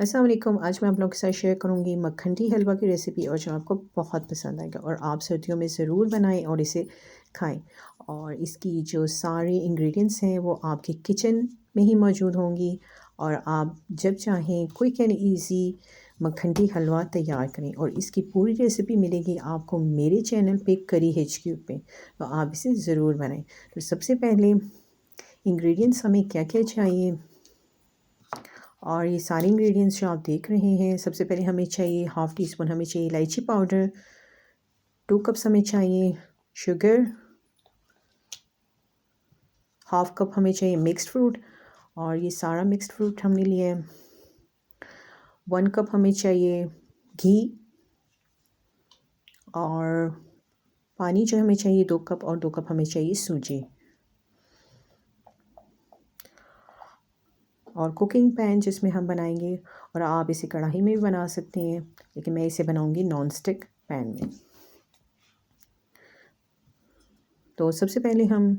अस्सलाम वालेकुम। आज मैं आप लोगों के साथ शेयर करूंगी मक्खन हलवा की रेसिपी और जो आपको बहुत पसंद आएगा और आप सर्दियों में ज़रूर बनाएं और इसे खाएं। और इसकी जो सारे इंग्रेडिएंट्स हैं वो आपके किचन में ही मौजूद होंगी और आप जब चाहें क्विक एंड इजी मक्खन हलवा तैयार करें। और इसकी पूरी रेसिपी मिलेगी आपको मेरे चैनल पे करी HQ पे, तो आप इसे ज़रूर बनाएं। तो सबसे पहले इंग्रेडिएंट्स हमें क्या क्या चाहिए, और ये सारे इंग्रेडिएंट्स जो आप देख रहे हैं, सबसे पहले हमें चाहिए हाफ़ टी स्पून हमें चाहिए इलायची पाउडर, 2 कप्स हमें चाहिए शुगर, हाफ़ कप हमें चाहिए मिक्स्ड फ्रूट और ये सारा मिक्स्ड फ्रूट हमने लिया है। 1 कप हमें चाहिए घी और पानी जो हमें चाहिए 2 कप और 2 कप हमें चाहिए सूजी। और कुकिंग पैन जिसमें हम बनाएंगे, और आप इसे कढ़ाई में भी बना सकते हैं, लेकिन मैं इसे बनाऊंगी नॉन स्टिक पैन में। तो सबसे पहले हम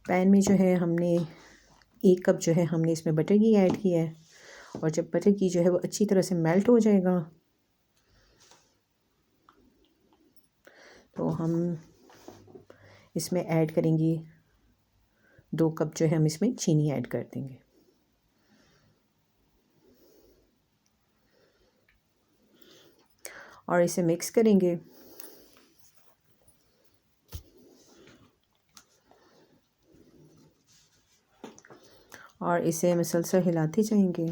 पैन में जो है हमने 1 कप जो है हमने इसमें बटर घी ऐड किया है। और जब बटर घी जो है वो अच्छी तरह से मेल्ट हो जाएगा तो हम इसमें ऐड करेंगे 2 कप जो है हम इसमें चीनी ऐड कर देंगे। और इसे मिक्स करेंगे। और इसे मुसलसल हिलाते जाएंगे।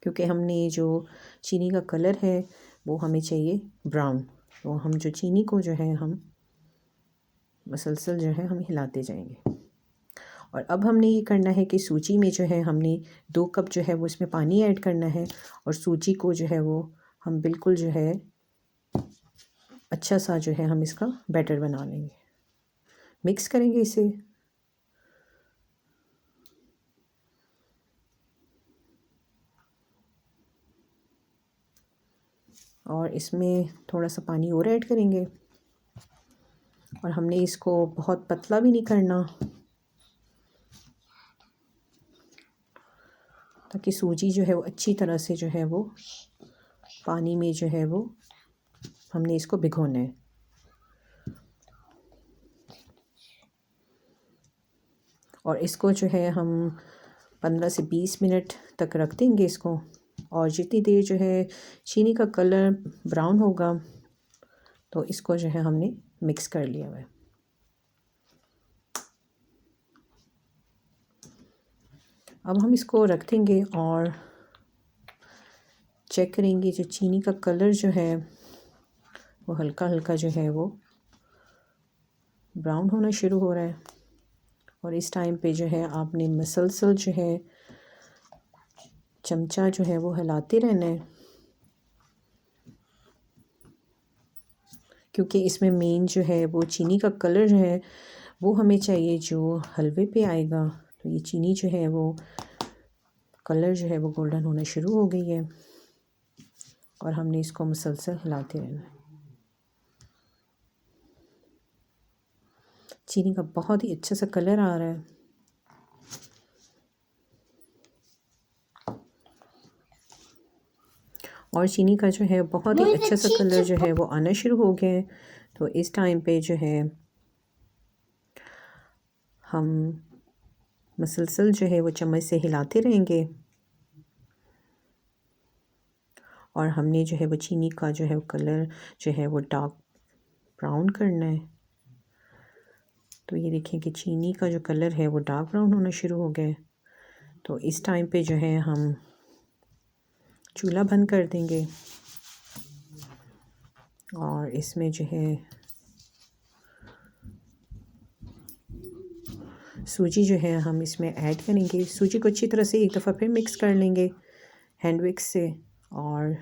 क्योंकि हमने जो चीनी का कलर है वो हमें चाहिए ब्राउन, तो हम जो चीनी को जो है हम मुसलसल जो है हम हिलाते जाएंगे। और अब हमने ये करना है कि सूजी में जो है हमने 2 कप जो है वो इसमें पानी ऐड करना है और सूजी को जो है वो हम बिल्कुल जो है अच्छा सा जो है हम इसका बैटर बना लेंगे। मिक्स करेंगे इसे। और इसमें थोड़ा सा पानी और ऐड करेंगे। और हमने इसको बहुत पतला भी नहीं करना, ताकि सूजी जो है वो अच्छी तरह से जो है वो पानी में जो है वो हमने इसको भिगोना है। और इसको जो है हम 15 से 20 मिनट तक रख देंगे इसको। और जितनी देर जो है चीनी का कलर ब्राउन होगा तो इसको जो है हमने मिक्स कर लिया हुआ है। अब हम इसको रख देंगे और चेक करेंगे जो चीनी का कलर जो है वो हल्का हल्का जो है वो ब्राउन होना शुरू हो रहा है। और इस टाइम पे जो है आपने मसलसल जो है चमचा जो है वो हिलाते रहना है, क्योंकि इसमें मेन जो है वो चीनी का कलर जो है वो हमें चाहिए जो हलवे पे आएगा। तो ये चीनी जो है वो कलर जो है वो गोल्डन होना शुरू हो गई है और हमने इसको मुसलसल हिलाते रहना है। चीनी का बहुत ही अच्छा सा कलर आ रहा है। और चीनी का जो है बहुत ही अच्छा सा कलर जो है वो आना शुरू हो गया है। तो इस टाइम पे जो है हम मुसलसल जो है वो चम्मच से हिलाते रहेंगे। और हमने जो है वो चीनी का जो है वो कलर जो है वो डार्क ब्राउन करना है। तो ये देखें कि चीनी का जो कलर है वो डार्क ब्राउन होना शुरू हो गया है। तो इस टाइम पे जो है हम चूल्हा बंद कर देंगे। और इसमें जो है सूजी जो है हम इसमें ऐड करेंगे। सूजी को अच्छी तरह से एक दफ़ा फिर मिक्स कर लेंगे हैंड विक्स से। और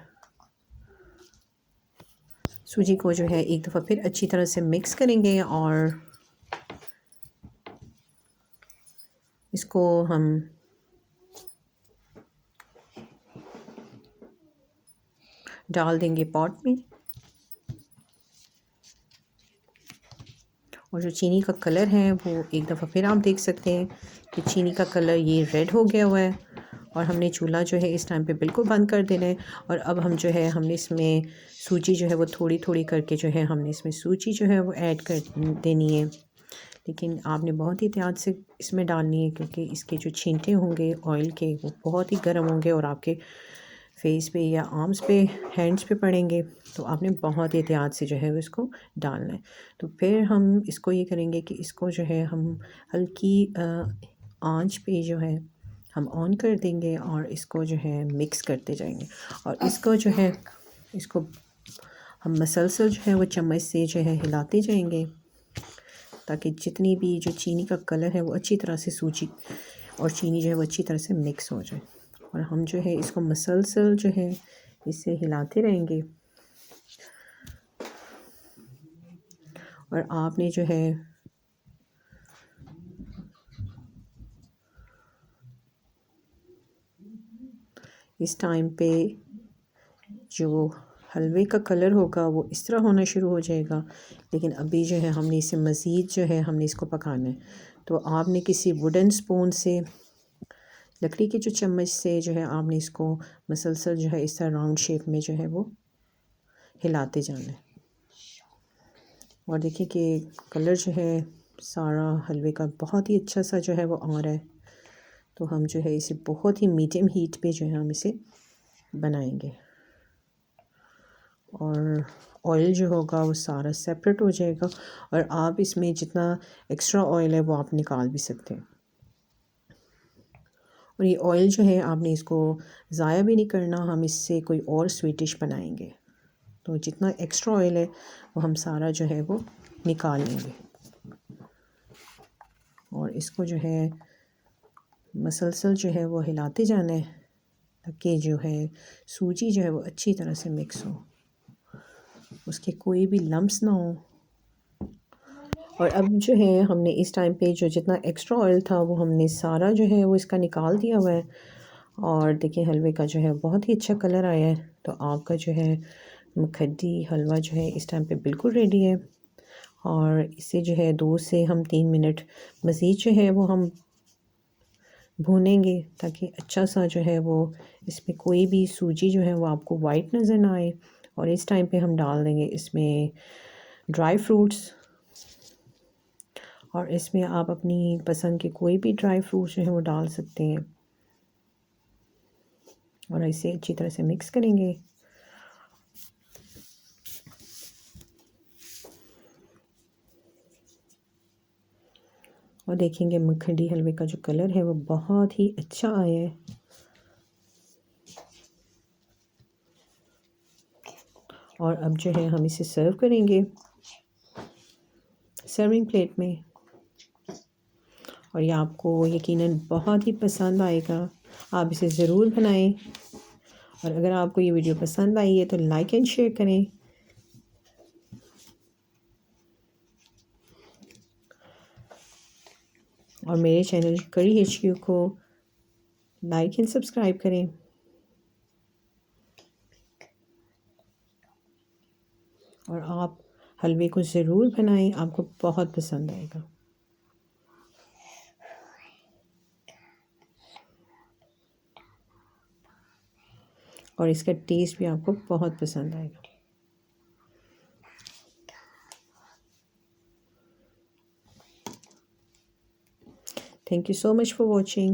सूजी को जो है एक दफ़ा फिर अच्छी तरह से मिक्स करेंगे और इसको हम डाल देंगे पॉट में। और जो चीनी का कलर है वो एक दफ़ा फिर आप देख सकते हैं कि चीनी का कलर ये रेड हो गया हुआ है। और हमने चूल्हा जो है इस टाइम पे बिल्कुल बंद कर देना है। और अब हम जो है हमने इसमें सूजी जो है वो थोड़ी थोड़ी करके जो है हमने इसमें सूजी जो है वो ऐड कर देनी है। लेकिन आपने बहुत ही एहतियात से इसमें डालनी है, क्योंकि इसके जो छींटे होंगे ऑयल के वो बहुत ही गर्म होंगे और आपके फेस पे या आर्म्स पे, हैंड्स पे पड़ेंगे। तो आपने बहुत ही एहतियात से जो है वो इसको डालना है। तो फिर हम इसको ये करेंगे कि इसको जो है हम हल्की आंच पे जो है हम ऑन कर देंगे और इसको जो है मिक्स करते जाएंगे। और इसको जो है इसको हम मसलसल जो है वो चम्मच से जो है हिलाते जाएंगे, ताकि जितनी भी जो चीनी का कलर है वो अच्छी तरह से सूजी और चीनी जो है वो अच्छी तरह से मिक्स हो जाए। और हम जो है इसको मसलसल जो है इससे हिलाते रहेंगे। और आपने जो है इस टाइम पे जो हलवे का कलर होगा वो इस तरह होना शुरू हो जाएगा। लेकिन अभी जो है हमने इसे मज़ीद जो है हमने इसको पकाना है। तो आपने किसी वुडन स्पून से, लकड़ी के जो चम्मच से जो है आपने इसको मसलसल जो है इस तरह राउंड शेप में जो है वो हिलाते जाना है। और देखिए कि कलर जो है सारा हलवे का बहुत ही अच्छा सा जो है वो आ रहा है। तो हम जो है इसे बहुत ही मीडियम हीट पे जो है हम इसे बनाएंगे। और ऑयल जो होगा वो सारा सेपरेट हो जाएगा। और आप इसमें जितना एक्स्ट्रा ऑयल है वो आप निकाल भी सकते हैं। और ये ऑयल जो है आपने इसको ज़ाया भी नहीं करना, हम इससे कोई और स्वीट डिश बनाएंगे। तो जितना एक्स्ट्रा ऑयल है वो हम सारा जो है वो निकाल लेंगे। और इसको जो है मसलसल जो है वो हिलाते जाना है, ताकि जो है सूजी जो है वो अच्छी तरह से मिक्स हो, उसके कोई भी लम्प्स ना हो। और अब जो है हमने इस टाइम पे जो जितना एक्स्ट्रा ऑयल था वो हमने सारा जो है वो इसका निकाल दिया हुआ है। और देखिए हलवे का जो है बहुत ही अच्छा कलर आया है। तो आपका जो है मखड्डी हलवा जो है इस टाइम पे बिल्कुल रेडी है। और इसे जो है 2 से हम 3 मिनट मज़ीद जो है वो हम भूनेंगे, ताकि अच्छा सा जो है वो इसमें कोई भी सूजी जो है वो आपको वाइट नज़र ना आए। और इस टाइम पे हम डाल देंगे इसमें ड्राई फ्रूट्स। और इसमें आप अपनी पसंद के कोई भी ड्राई फ्रूट्स जो है वो डाल सकते हैं। और इसे अच्छी तरह से मिक्स करेंगे। और देखेंगे मखनी हलवे का जो कलर है वो बहुत ही अच्छा आया है। और अब जो है हम इसे सर्व करेंगे सर्विंग प्लेट में। और ये आपको यकीनन बहुत ही पसंद आएगा। आप इसे ज़रूर बनाएं। और अगर आपको ये वीडियो पसंद आई है तो लाइक एंड शेयर करें। और मेरे चैनल करी HQ को लाइक एंड सब्सक्राइब करें। और आप हलवे को ज़रूर बनाएं, आपको बहुत पसंद आएगा। और इसका टेस्ट भी आपको बहुत पसंद आएगा। Thank you so much for watching.